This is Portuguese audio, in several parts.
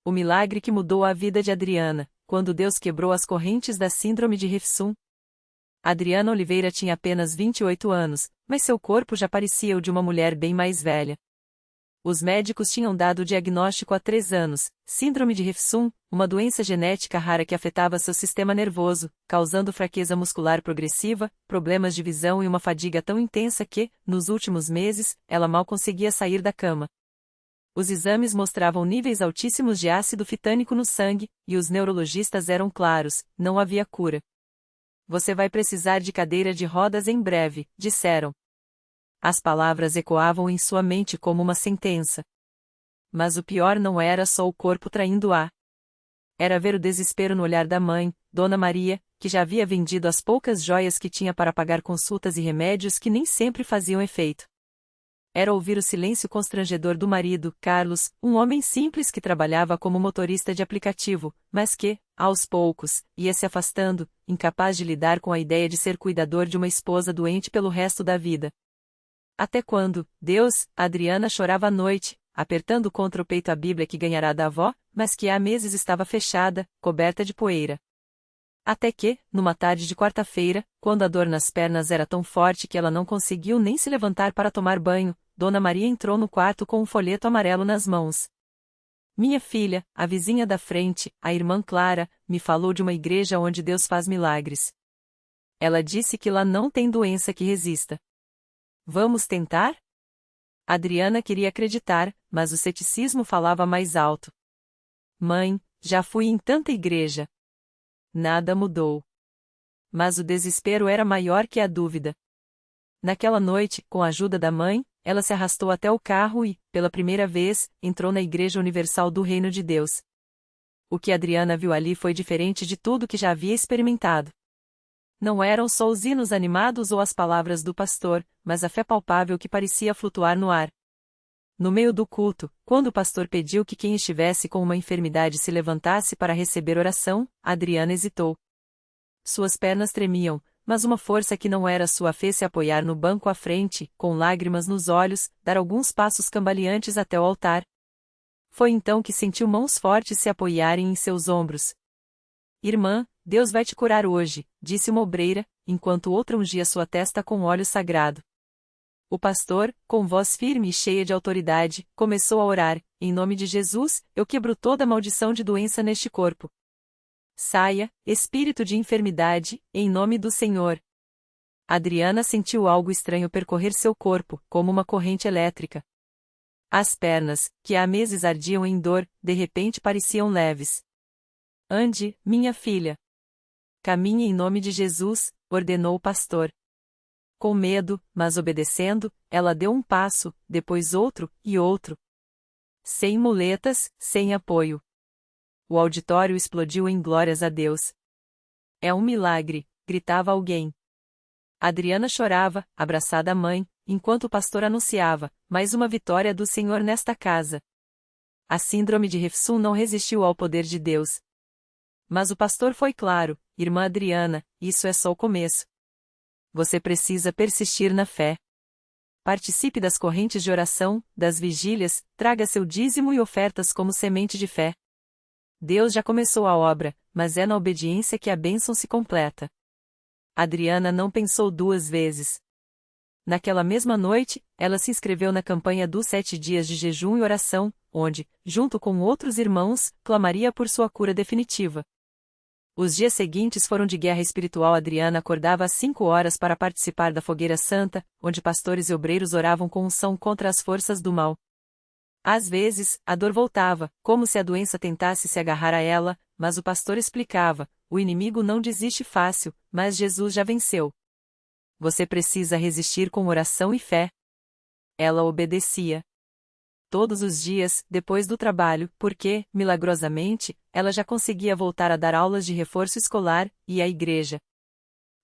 O milagre que mudou a vida de Adriana, quando Deus quebrou as correntes da síndrome de Refsum. Adriana Oliveira tinha apenas 28 anos, mas seu corpo já parecia o de uma mulher bem mais velha. Os médicos tinham dado o diagnóstico há 3 anos, síndrome de Refsum, uma doença genética rara que afetava seu sistema nervoso, causando fraqueza muscular progressiva, problemas de visão e uma fadiga tão intensa que, nos últimos meses, ela mal conseguia sair da cama. Os exames mostravam níveis altíssimos de ácido fitânico no sangue, e os neurologistas eram claros: não havia cura. Você vai precisar de cadeira de rodas em breve, disseram. As palavras ecoavam em sua mente como uma sentença. Mas o pior não era só o corpo traindo-a. Era ver o desespero no olhar da mãe, Dona Maria, que já havia vendido as poucas joias que tinha para pagar consultas e remédios que nem sempre faziam efeito. Era ouvir o silêncio constrangedor do marido, Carlos, um homem simples que trabalhava como motorista de aplicativo, mas que, aos poucos, ia se afastando, incapaz de lidar com a ideia de ser cuidador de uma esposa doente pelo resto da vida. Até quando, Deus, Adriana chorava à noite, apertando contra o peito a Bíblia que ganhará da avó, mas que há meses estava fechada, coberta de poeira. Até que, numa tarde de quarta-feira, quando a dor nas pernas era tão forte que ela não conseguiu nem se levantar para tomar banho, Dona Maria entrou no quarto com um folheto amarelo nas mãos. Minha filha, a vizinha da frente, a irmã Clara, me falou de uma igreja onde Deus faz milagres. Ela disse que lá não tem doença que resista. Vamos tentar? Adriana queria acreditar, mas o ceticismo falava mais alto. Mãe, já fui em tanta igreja. Nada mudou. Mas o desespero era maior que a dúvida. Naquela noite, com a ajuda da mãe, ela se arrastou até o carro e, pela primeira vez, entrou na Igreja Universal do Reino de Deus. O que Adriana viu ali foi diferente de tudo que já havia experimentado. Não eram só os hinos animados ou as palavras do pastor, mas a fé palpável que parecia flutuar no ar. No meio do culto, quando o pastor pediu que quem estivesse com uma enfermidade se levantasse para receber oração, Adriana hesitou. Suas pernas tremiam, mas uma força que não era sua fez se apoiar no banco à frente, com lágrimas nos olhos, dar alguns passos cambaleantes até o altar. Foi então que sentiu mãos fortes se apoiarem em seus ombros. Irmã, Deus vai te curar hoje, disse uma obreira, enquanto outra ungia sua testa com óleo sagrado. O pastor, com voz firme e cheia de autoridade, começou a orar: em nome de Jesus, eu quebro toda maldição de doença neste corpo. Saia, espírito de enfermidade, em nome do Senhor. Adriana sentiu algo estranho percorrer seu corpo, como uma corrente elétrica. As pernas, que há meses ardiam em dor, de repente pareciam leves. Ande, minha filha. Caminhe em nome de Jesus, ordenou o pastor. Com medo, mas obedecendo, ela deu um passo, depois outro, e outro. Sem muletas, sem apoio. O auditório explodiu em glórias a Deus. É um milagre, gritava alguém. Adriana chorava, abraçada à mãe, enquanto o pastor anunciava: mais uma vitória do Senhor nesta casa. A síndrome de Refsum não resistiu ao poder de Deus. Mas o pastor foi claro: irmã Adriana, isso é só o começo. Você precisa persistir na fé. Participe das correntes de oração, das vigílias, traga seu dízimo e ofertas como semente de fé. Deus já começou a obra, mas é na obediência que a bênção se completa. Adriana não pensou 2 vezes. Naquela mesma noite, ela se inscreveu na campanha dos 7 dias de jejum e oração, onde, junto com outros irmãos, clamaria por sua cura definitiva. Os dias seguintes foram de guerra espiritual. Adriana acordava às 5 horas para participar da fogueira santa, onde pastores e obreiros oravam com unção contra as forças do mal. Às vezes, a dor voltava, como se a doença tentasse se agarrar a ela, mas o pastor explicava: o inimigo não desiste fácil, mas Jesus já venceu. Você precisa resistir com oração e fé. Ela obedecia. Todos os dias, depois do trabalho, porque, milagrosamente, ela já conseguia voltar a dar aulas de reforço escolar, e à igreja.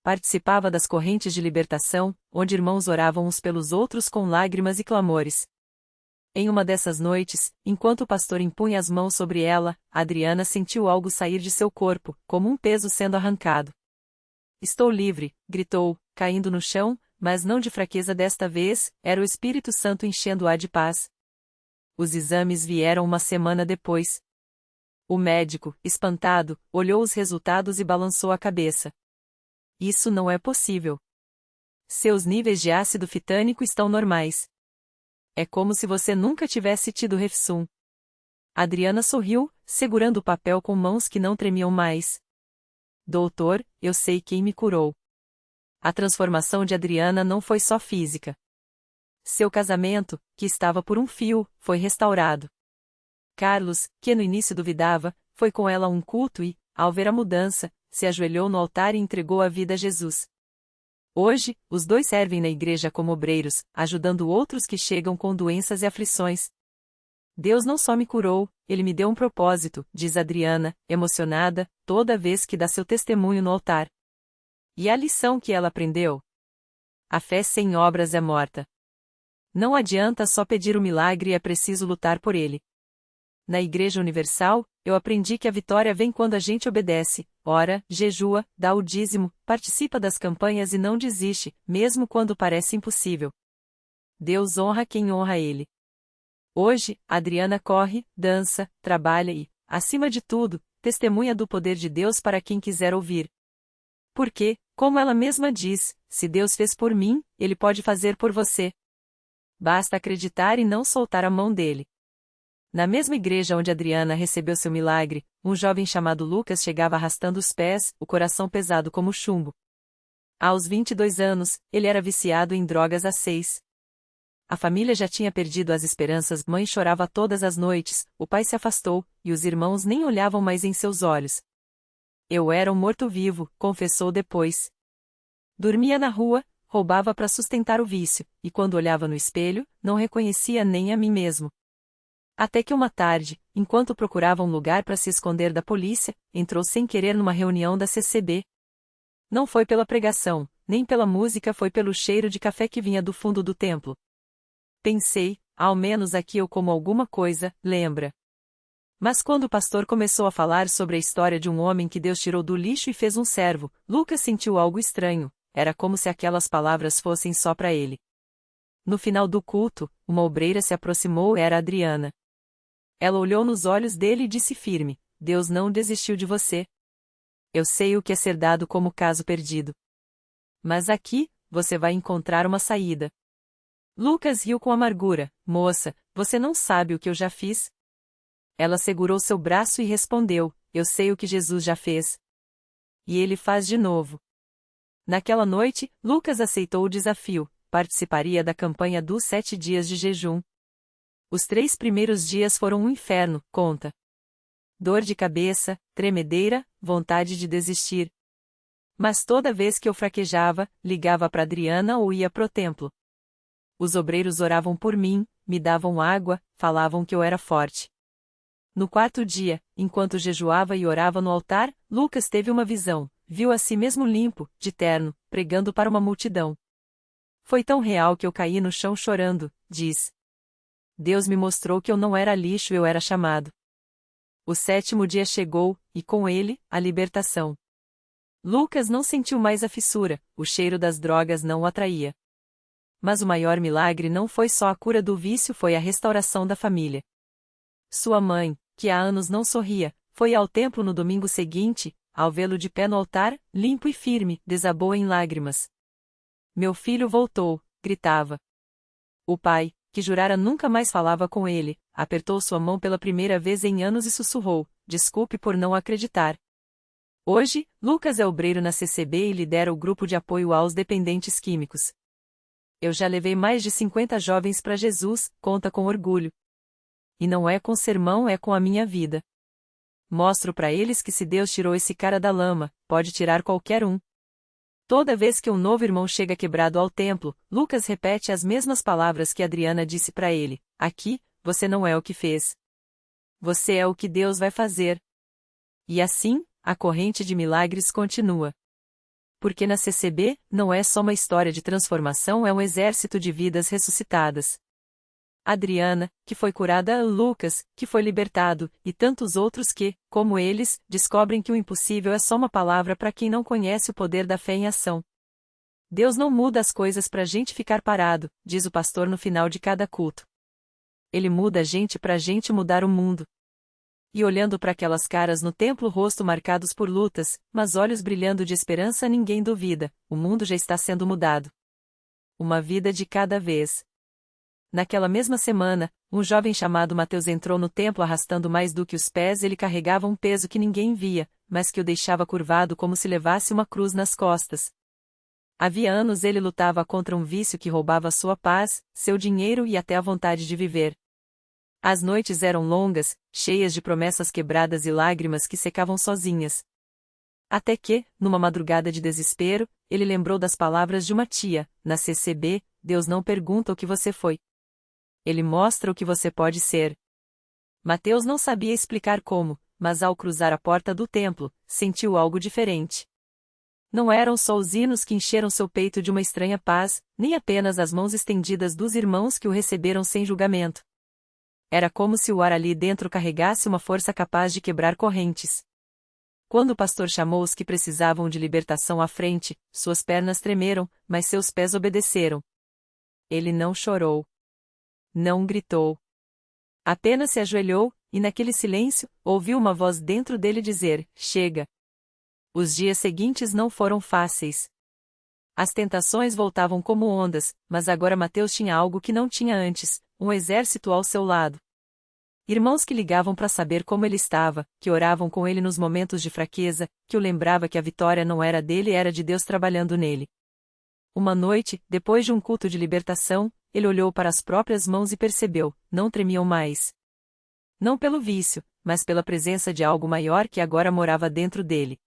Participava das correntes de libertação, onde irmãos oravam uns pelos outros com lágrimas e clamores. Em uma dessas noites, enquanto o pastor impunha as mãos sobre ela, Adriana sentiu algo sair de seu corpo, como um peso sendo arrancado. Estou livre, gritou, caindo no chão, mas não de fraqueza desta vez, era o Espírito Santo enchendo-a de paz. Os exames vieram uma semana depois. O médico, espantado, olhou os resultados e balançou a cabeça. Isso não é possível. Seus níveis de ácido fitânico estão normais. É como se você nunca tivesse tido refsum. Adriana sorriu, segurando o papel com mãos que não tremiam mais. Doutor, eu sei quem me curou. A transformação de Adriana não foi só física. Seu casamento, que estava por um fio, foi restaurado. Carlos, que no início duvidava, foi com ela a um culto e, ao ver a mudança, se ajoelhou no altar e entregou a vida a Jesus. Hoje, os dois servem na igreja como obreiros, ajudando outros que chegam com doenças e aflições. Deus não só me curou, Ele me deu um propósito, diz Adriana, emocionada, toda vez que dá seu testemunho no altar. E a lição que ela aprendeu? A fé sem obras é morta. Não adianta só pedir o milagre, é preciso lutar por ele. Na Igreja Universal, eu aprendi que a vitória vem quando a gente obedece, ora, jejua, dá o dízimo, participa das campanhas e não desiste, mesmo quando parece impossível. Deus honra quem honra Ele. Hoje, Adriana corre, dança, trabalha e, acima de tudo, testemunha do poder de Deus para quem quiser ouvir. Porque, como ela mesma diz, se Deus fez por mim, Ele pode fazer por você. Basta acreditar e não soltar a mão dele. Na mesma igreja onde Adriana recebeu seu milagre, um jovem chamado Lucas chegava arrastando os pés, o coração pesado como chumbo. Aos 22 anos, ele era viciado em drogas há 6. A família já tinha perdido as esperanças, mãe chorava todas as noites, o pai se afastou, e os irmãos nem olhavam mais em seus olhos. Eu era um morto-vivo, confessou depois. Dormia na rua, roubava para sustentar o vício, e quando olhava no espelho, não reconhecia nem a mim mesmo. Até que uma tarde, enquanto procurava um lugar para se esconder da polícia, entrou sem querer numa reunião da CCB. Não foi pela pregação, nem pela música, foi pelo cheiro de café que vinha do fundo do templo. Pensei, ao menos aqui eu como alguma coisa, lembra? Mas quando o pastor começou a falar sobre a história de um homem que Deus tirou do lixo e fez um servo, Lucas sentiu algo estranho, era como se aquelas palavras fossem só para ele. No final do culto, uma obreira se aproximou, era Adriana. Ela olhou nos olhos dele e disse firme: Deus não desistiu de você. Eu sei o que é ser dado como caso perdido. Mas aqui, você vai encontrar uma saída. Lucas riu com amargura: Moça, você não sabe o que eu já fiz? Ela segurou seu braço e respondeu: Eu sei o que Jesus já fez. E ele faz de novo. Naquela noite, Lucas aceitou o desafio, participaria da campanha dos 7 dias de jejum. Os 3 primeiros dias foram um inferno, conta. Dor de cabeça, tremedeira, vontade de desistir. Mas toda vez que eu fraquejava, ligava para Adriana ou ia pro templo. Os obreiros oravam por mim, me davam água, falavam que eu era forte. No 4º dia, enquanto jejuava e orava no altar, Lucas teve uma visão, viu a si mesmo limpo, de terno, pregando para uma multidão. Foi tão real que eu caí no chão chorando, diz. Deus me mostrou que eu não era lixo, eu era chamado. O 7º dia chegou, e com ele, a libertação. Lucas não sentiu mais a fissura, o cheiro das drogas não o atraía. Mas o maior milagre não foi só a cura do vício, foi a restauração da família. Sua mãe, que há anos não sorria, foi ao templo no domingo seguinte, ao vê-lo de pé no altar, limpo e firme, desabou em lágrimas. Meu filho voltou, gritava. O pai, que jurara nunca mais falava com ele, apertou sua mão pela primeira vez em anos e sussurrou: Desculpe por não acreditar. Hoje, Lucas é obreiro na CCB e lidera o grupo de apoio aos dependentes químicos. Eu já levei mais de 50 jovens para Jesus, conta com orgulho. E não é com sermão, é com a minha vida. Mostro para eles que se Deus tirou esse cara da lama, pode tirar qualquer um. Toda vez que um novo irmão chega quebrado ao templo, Lucas repete as mesmas palavras que Adriana disse para ele: Aqui, você não é o que fez. Você é o que Deus vai fazer. E assim, a corrente de milagres continua. Porque na CCB, não é só uma história de transformação, é um exército de vidas ressuscitadas. Adriana, que foi curada, Lucas, que foi libertado, e tantos outros que, como eles, descobrem que o impossível é só uma palavra para quem não conhece o poder da fé em ação. Deus não muda as coisas para a gente ficar parado, diz o pastor no final de cada culto. Ele muda a gente para a gente mudar o mundo. E olhando para aquelas caras no templo, rosto marcados por lutas, mas olhos brilhando de esperança, ninguém duvida, o mundo já está sendo mudado. Uma vida de cada vez. Naquela mesma semana, um jovem chamado Mateus entrou no templo arrastando mais do que os pés. Ele carregava um peso que ninguém via, mas que o deixava curvado como se levasse uma cruz nas costas. Havia anos ele lutava contra um vício que roubava sua paz, seu dinheiro e até a vontade de viver. As noites eram longas, cheias de promessas quebradas e lágrimas que secavam sozinhas. Até que, numa madrugada de desespero, ele lembrou das palavras de uma tia: na CCB, Deus não pergunta o que você foi. Ele mostra o que você pode ser. Mateus não sabia explicar como, mas ao cruzar a porta do templo, sentiu algo diferente. Não eram só os hinos que encheram seu peito de uma estranha paz, nem apenas as mãos estendidas dos irmãos que o receberam sem julgamento. Era como se o ar ali dentro carregasse uma força capaz de quebrar correntes. Quando o pastor chamou os que precisavam de libertação à frente, suas pernas tremeram, mas seus pés obedeceram. Ele não chorou. Não gritou. Apenas se ajoelhou, e naquele silêncio, ouviu uma voz dentro dele dizer: chega. Os dias seguintes não foram fáceis. As tentações voltavam como ondas, mas agora Mateus tinha algo que não tinha antes: um exército ao seu lado. Irmãos que ligavam para saber como ele estava, que oravam com ele nos momentos de fraqueza, que o lembrava que a vitória não era dele, era de Deus trabalhando nele. Uma noite, depois de um culto de libertação, ele olhou para as próprias mãos e percebeu: não tremiam mais. Não pelo vício, mas pela presença de algo maior que agora morava dentro dele.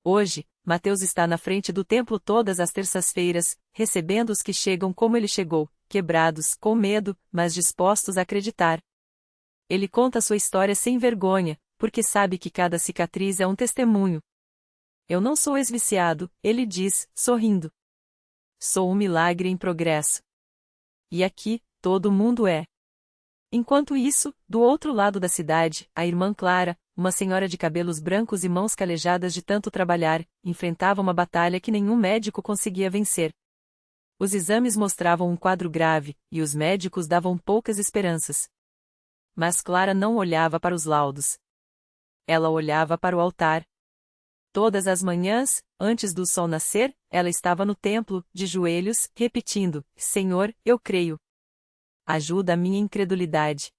Hoje, Mateus está na frente do templo todas as terças-feiras, recebendo os que chegam como ele chegou, quebrados, com medo, mas dispostos a acreditar. Ele conta sua história sem vergonha, porque sabe que cada cicatriz é um testemunho. Eu não sou ex-viciado, ele diz, sorrindo. Sou um milagre em progresso. E aqui, todo mundo é. Enquanto isso, do outro lado da cidade, a irmã Clara, uma senhora de cabelos brancos e mãos calejadas de tanto trabalhar, enfrentava uma batalha que nenhum médico conseguia vencer. Os exames mostravam um quadro grave, e os médicos davam poucas esperanças. Mas Clara não olhava para os laudos. Ela olhava para o altar. Todas as manhãs, antes do sol nascer, ela estava no templo, de joelhos, repetindo: Senhor, eu creio. Ajuda a minha incredulidade.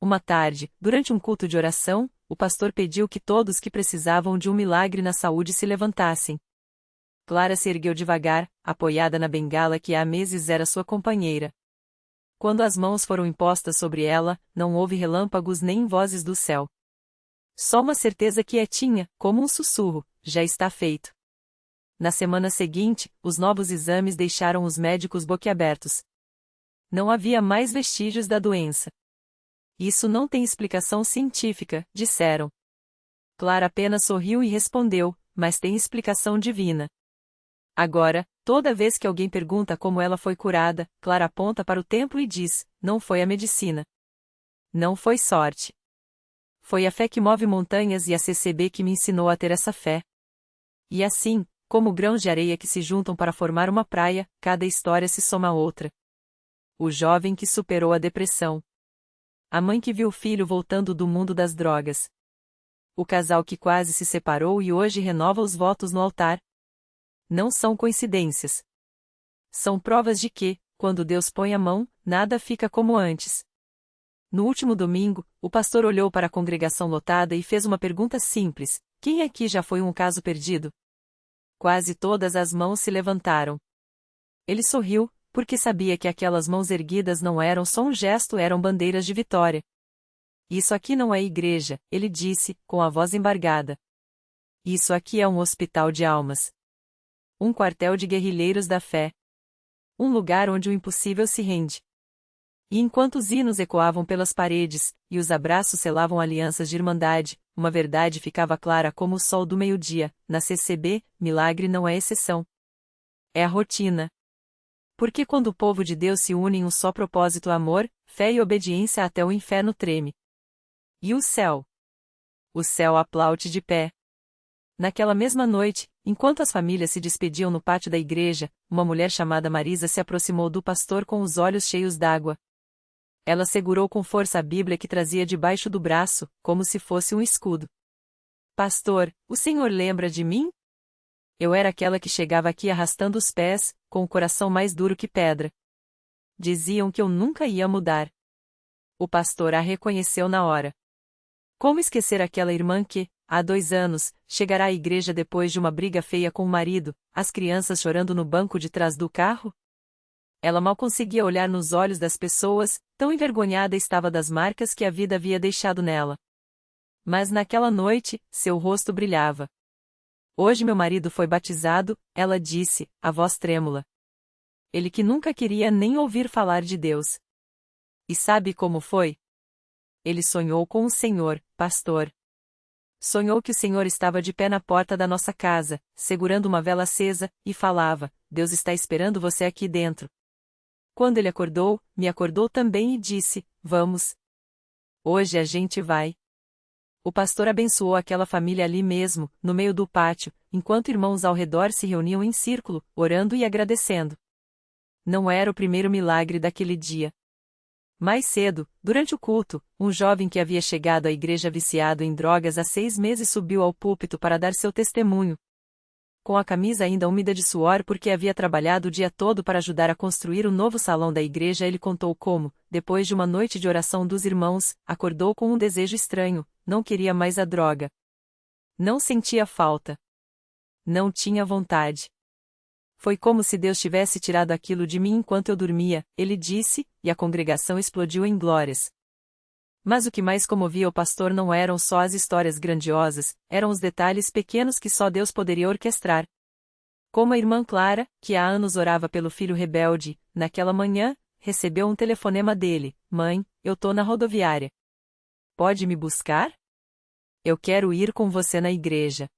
Uma tarde, durante um culto de oração, o pastor pediu que todos que precisavam de um milagre na saúde se levantassem. Clara se ergueu devagar, apoiada na bengala que há meses era sua companheira. Quando as mãos foram impostas sobre ela, não houve relâmpagos nem vozes do céu. Só uma certeza quietinha, como um sussurro: já está feito. Na semana seguinte, os novos exames deixaram os médicos boquiabertos. Não havia mais vestígios da doença. Isso não tem explicação científica, disseram. Clara apenas sorriu e respondeu: mas tem explicação divina. Agora, toda vez que alguém pergunta como ela foi curada, Clara aponta para o templo e diz: não foi a medicina. Não foi sorte. Foi a fé que move montanhas e a CCB que me ensinou a ter essa fé. E assim, como grãos de areia que se juntam para formar uma praia, cada história se soma a outra. O jovem que superou a depressão. A mãe que viu o filho voltando do mundo das drogas. O casal que quase se separou e hoje renova os votos no altar. Não são coincidências. São provas de que, quando Deus põe a mão, nada fica como antes. No último domingo, o pastor olhou para a congregação lotada e fez uma pergunta simples: quem aqui já foi um caso perdido? Quase todas as mãos se levantaram. Ele sorriu, porque sabia que aquelas mãos erguidas não eram só um gesto, eram bandeiras de vitória. Isso aqui não é igreja, ele disse, com a voz embargada. Isso aqui é um hospital de almas. Um quartel de guerrilheiros da fé. Um lugar onde o impossível se rende. E enquanto os hinos ecoavam pelas paredes, e os abraços selavam alianças de irmandade, uma verdade ficava clara como o sol do meio-dia: na CCB, milagre não é exceção. É a rotina. Porque quando o povo de Deus se une em um só propósito, amor, fé e obediência, até o inferno treme. E o céu? O céu aplaude de pé. Naquela mesma noite, enquanto as famílias se despediam no pátio da igreja, uma mulher chamada Marisa se aproximou do pastor com os olhos cheios d'água. Ela segurou com força a Bíblia que trazia debaixo do braço, como se fosse um escudo. Pastor, o senhor lembra de mim? Eu era aquela que chegava aqui arrastando os pés, com o coração mais duro que pedra. Diziam que eu nunca ia mudar. O pastor a reconheceu na hora. Como esquecer aquela irmã que, há 2 anos, chegará à igreja depois de uma briga feia com o marido, as crianças chorando no banco de trás do carro? Ela mal conseguia olhar nos olhos das pessoas, tão envergonhada estava das marcas que a vida havia deixado nela. Mas naquela noite, seu rosto brilhava. Hoje meu marido foi batizado, ela disse, a voz trêmula. Ele que nunca queria nem ouvir falar de Deus. E sabe como foi? Ele sonhou com o Senhor, pastor. Sonhou que o Senhor estava de pé na porta da nossa casa, segurando uma vela acesa, e falava: Deus está esperando você aqui dentro. Quando ele acordou, me acordou também e disse: Vamos. Hoje a gente vai. O pastor abençoou aquela família ali mesmo, no meio do pátio, enquanto irmãos ao redor se reuniam em círculo, orando e agradecendo. Não era o primeiro milagre daquele dia. Mais cedo, durante o culto, um jovem que havia chegado à igreja viciado em drogas há 6 meses subiu ao púlpito para dar seu testemunho. Com a camisa ainda úmida de suor porque havia trabalhado o dia todo para ajudar a construir o novo salão da igreja, ele contou como, depois de uma noite de oração dos irmãos, acordou com um desejo estranho: não queria mais a droga. Não sentia falta. Não tinha vontade. Foi como se Deus tivesse tirado aquilo de mim enquanto eu dormia, ele disse, e a congregação explodiu em glórias. Mas o que mais comovia o pastor não eram só as histórias grandiosas, eram os detalhes pequenos que só Deus poderia orquestrar. Como a irmã Clara, que há anos orava pelo filho rebelde, naquela manhã, recebeu um telefonema dele: Mãe, eu tô na rodoviária. Pode me buscar? Eu quero ir com você na igreja.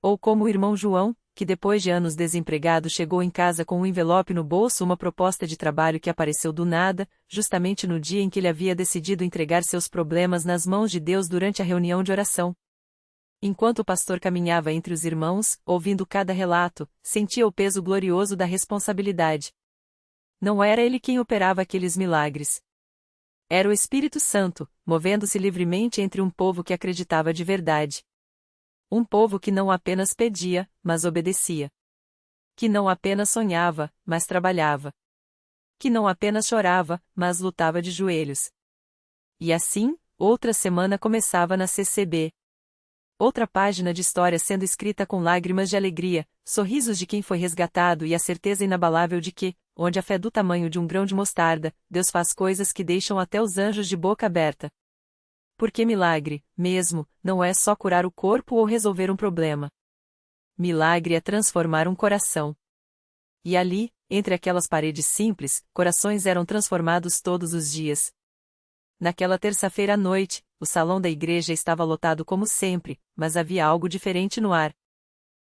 Ou como o irmão João, que depois de anos desempregado chegou em casa com um envelope no bolso, uma proposta de trabalho que apareceu do nada, justamente no dia em que ele havia decidido entregar seus problemas nas mãos de Deus durante a reunião de oração. Enquanto o pastor caminhava entre os irmãos, ouvindo cada relato, sentia o peso glorioso da responsabilidade. Não era ele quem operava aqueles milagres. Era o Espírito Santo, movendo-se livremente entre um povo que acreditava de verdade. Um povo que não apenas pedia, mas obedecia. Que não apenas sonhava, mas trabalhava. Que não apenas chorava, mas lutava de joelhos. E assim, outra semana começava na CCB. Outra página de história sendo escrita com lágrimas de alegria, sorrisos de quem foi resgatado e a certeza inabalável de que, onde a fé é do tamanho de um grão de mostarda, Deus faz coisas que deixam até os anjos de boca aberta. Porque milagre, mesmo, não é só curar o corpo ou resolver um problema. Milagre é transformar um coração. E ali, entre aquelas paredes simples, corações eram transformados todos os dias. Naquela terça-feira à noite, o salão da igreja estava lotado como sempre, mas havia algo diferente no ar.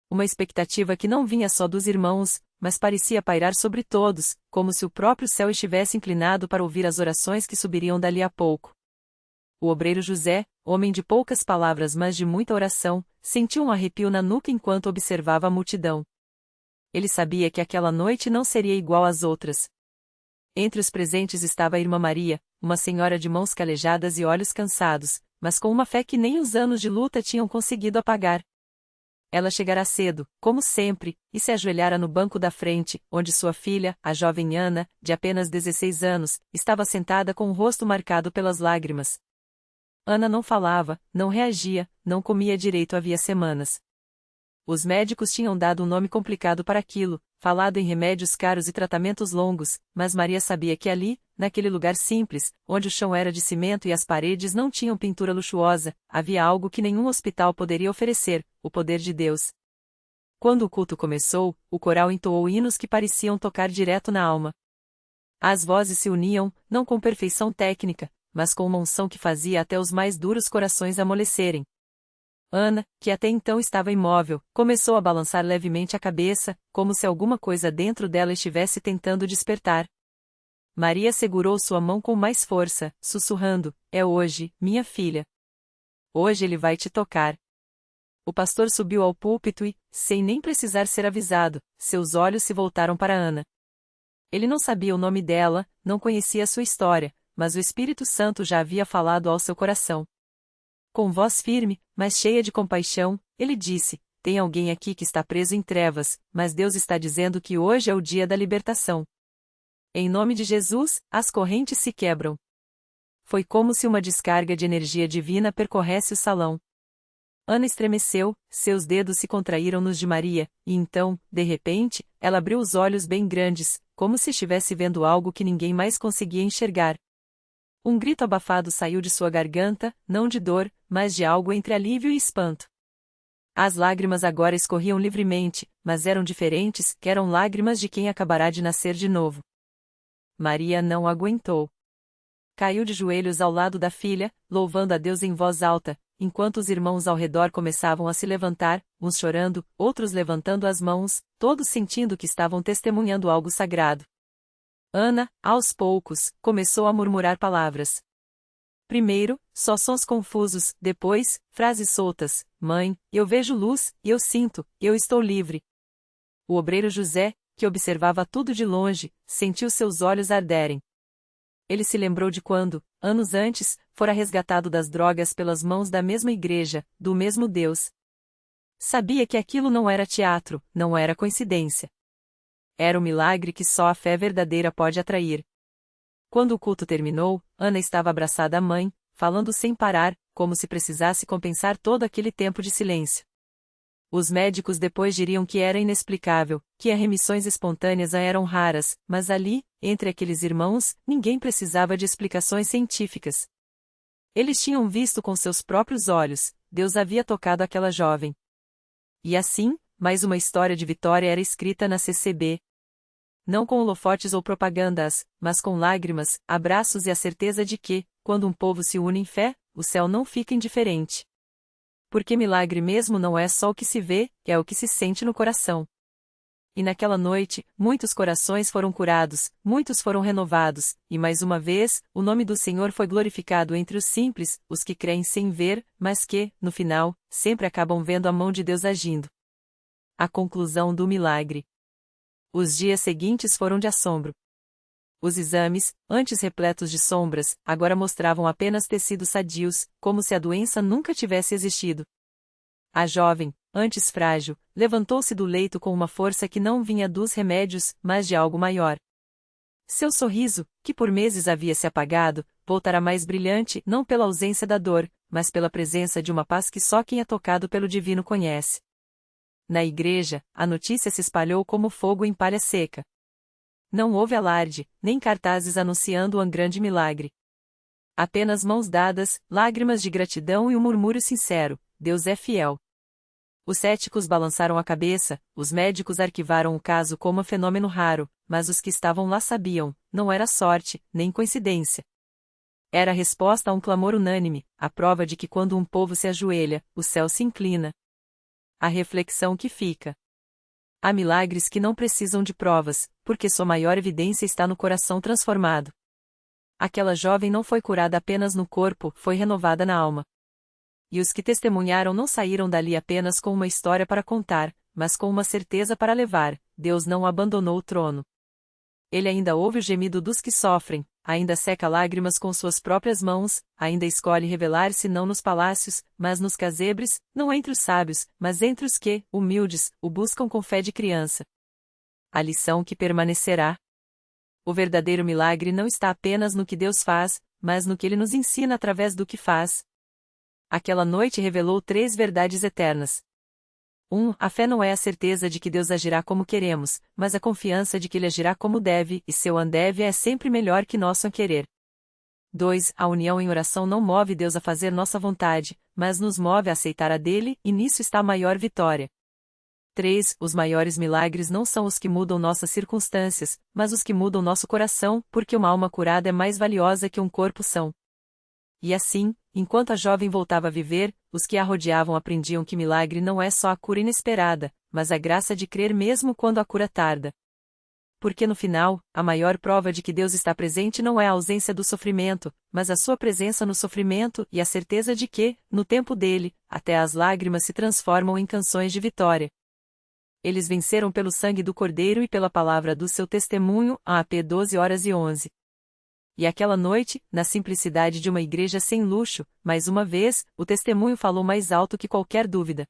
Uma expectativa que não vinha só dos irmãos, mas parecia pairar sobre todos, como se o próprio céu estivesse inclinado para ouvir as orações que subiriam dali a pouco. O obreiro José, homem de poucas palavras mas de muita oração, sentiu um arrepio na nuca enquanto observava a multidão. Ele sabia que aquela noite não seria igual às outras. Entre os presentes estava a irmã Maria, uma senhora de mãos calejadas e olhos cansados, mas com uma fé que nem os anos de luta tinham conseguido apagar. Ela chegara cedo, como sempre, e se ajoelhara no banco da frente, onde sua filha, a jovem Ana, de apenas 16 anos, estava sentada com o rosto marcado pelas lágrimas. Ana não falava, não reagia, não comia direito havia semanas. Os médicos tinham dado um nome complicado para aquilo, falado em remédios caros e tratamentos longos, mas Maria sabia que ali, naquele lugar simples, onde o chão era de cimento e as paredes não tinham pintura luxuosa, havia algo que nenhum hospital poderia oferecer: o poder de Deus. Quando o culto começou, o coral entoou hinos que pareciam tocar direto na alma. As vozes se uniam, não com perfeição técnica, mas com uma unção que fazia até os mais duros corações amolecerem. Ana, que até então estava imóvel, começou a balançar levemente a cabeça, como se alguma coisa dentro dela estivesse tentando despertar. Maria segurou sua mão com mais força, sussurrando: É hoje, minha filha. Hoje ele vai te tocar. O pastor subiu ao púlpito e, sem nem precisar ser avisado, seus olhos se voltaram para Ana. Ele não sabia o nome dela, não conhecia sua história, mas o Espírito Santo já havia falado ao seu coração. Com voz firme, mas cheia de compaixão, ele disse: tem alguém aqui que está preso em trevas, mas Deus está dizendo que hoje é o dia da libertação. Em nome de Jesus, as correntes se quebram. Foi como se uma descarga de energia divina percorresse o salão. Ana estremeceu, seus dedos se contraíram nos de Maria, e então, de repente, ela abriu os olhos bem grandes, como se estivesse vendo algo que ninguém mais conseguia enxergar. Um grito abafado saiu de sua garganta, não de dor, mas de algo entre alívio e espanto. As lágrimas agora escorriam livremente, mas eram diferentes, que eram lágrimas de quem acabará de nascer de novo. Maria não aguentou. Caiu de joelhos ao lado da filha, louvando a Deus em voz alta, enquanto os irmãos ao redor começavam a se levantar, uns chorando, outros levantando as mãos, todos sentindo que estavam testemunhando algo sagrado. Ana, aos poucos, começou a murmurar palavras. Primeiro, só sons confusos, depois, frases soltas: mãe, eu vejo luz, e eu sinto, eu estou livre. O obreiro José, que observava tudo de longe, sentiu seus olhos arderem. Ele se lembrou de quando, anos antes, fora resgatado das drogas pelas mãos da mesma igreja, do mesmo Deus. Sabia que aquilo não era teatro, não era coincidência. Era o milagre que só a fé verdadeira pode atrair. Quando o culto terminou, Ana estava abraçada à mãe, falando sem parar, como se precisasse compensar todo aquele tempo de silêncio. Os médicos depois diriam que era inexplicável, que as remissões espontâneas eram raras, mas ali, entre aqueles irmãos, ninguém precisava de explicações científicas. Eles tinham visto com seus próprios olhos, Deus havia tocado aquela jovem. E assim, mais uma história de vitória era escrita na CCB. Não com holofotes ou propagandas, mas com lágrimas, abraços e a certeza de que, quando um povo se une em fé, o céu não fica indiferente. Porque milagre mesmo não é só o que se vê, é o que se sente no coração. E naquela noite, muitos corações foram curados, muitos foram renovados, e mais uma vez, o nome do Senhor foi glorificado entre os simples, os que creem sem ver, mas que, no final, sempre acabam vendo a mão de Deus agindo. A conclusão do milagre. Os dias seguintes foram de assombro. Os exames, antes repletos de sombras, agora mostravam apenas tecidos sadios, como se a doença nunca tivesse existido. A jovem, antes frágil, levantou-se do leito com uma força que não vinha dos remédios, mas de algo maior. Seu sorriso, que por meses havia se apagado, voltara mais brilhante não pela ausência da dor, mas pela presença de uma paz que só quem é tocado pelo divino conhece. Na igreja, a notícia se espalhou como fogo em palha seca. Não houve alarde, nem cartazes anunciando um grande milagre. Apenas mãos dadas, lágrimas de gratidão e um murmúrio sincero: Deus é fiel. Os céticos balançaram a cabeça, os médicos arquivaram o caso como um fenômeno raro, mas os que estavam lá sabiam, não era sorte, nem coincidência. Era a resposta a um clamor unânime, a prova de que quando um povo se ajoelha, o céu se inclina. A reflexão que fica. Há milagres que não precisam de provas, porque sua maior evidência está no coração transformado. Aquela jovem não foi curada apenas no corpo, foi renovada na alma. E os que testemunharam não saíram dali apenas com uma história para contar, mas com uma certeza para levar: Deus não abandonou o trono. Ele ainda ouve o gemido dos que sofrem, ainda seca lágrimas com suas próprias mãos, ainda escolhe revelar-se não nos palácios, mas nos casebres, não entre os sábios, mas entre os que, humildes, o buscam com fé de criança. A lição que permanecerá. O verdadeiro milagre não está apenas no que Deus faz, mas no que Ele nos ensina através do que faz. Aquela noite revelou 3 verdades eternas. 1. A fé não é a certeza de que Deus agirá como queremos, mas a confiança de que Ele agirá como deve, e seu andeve é sempre melhor que nosso querer. 2. A união em oração não move Deus a fazer nossa vontade, mas nos move a aceitar a dele, e nisso está a maior vitória. 3. Os maiores milagres não são os que mudam nossas circunstâncias, mas os que mudam nosso coração, porque uma alma curada é mais valiosa que um corpo são. E assim, enquanto a jovem voltava a viver, os que a rodeavam aprendiam que milagre não é só a cura inesperada, mas a graça de crer mesmo quando a cura tarda. Porque no final, a maior prova de que Deus está presente não é a ausência do sofrimento, mas a sua presença no sofrimento e a certeza de que, no tempo dele, até as lágrimas se transformam em canções de vitória. Eles venceram pelo sangue do Cordeiro e pela palavra do seu testemunho, AP 12 horas e 11. E aquela noite, na simplicidade de uma igreja sem luxo, mais uma vez, o testemunho falou mais alto que qualquer dúvida.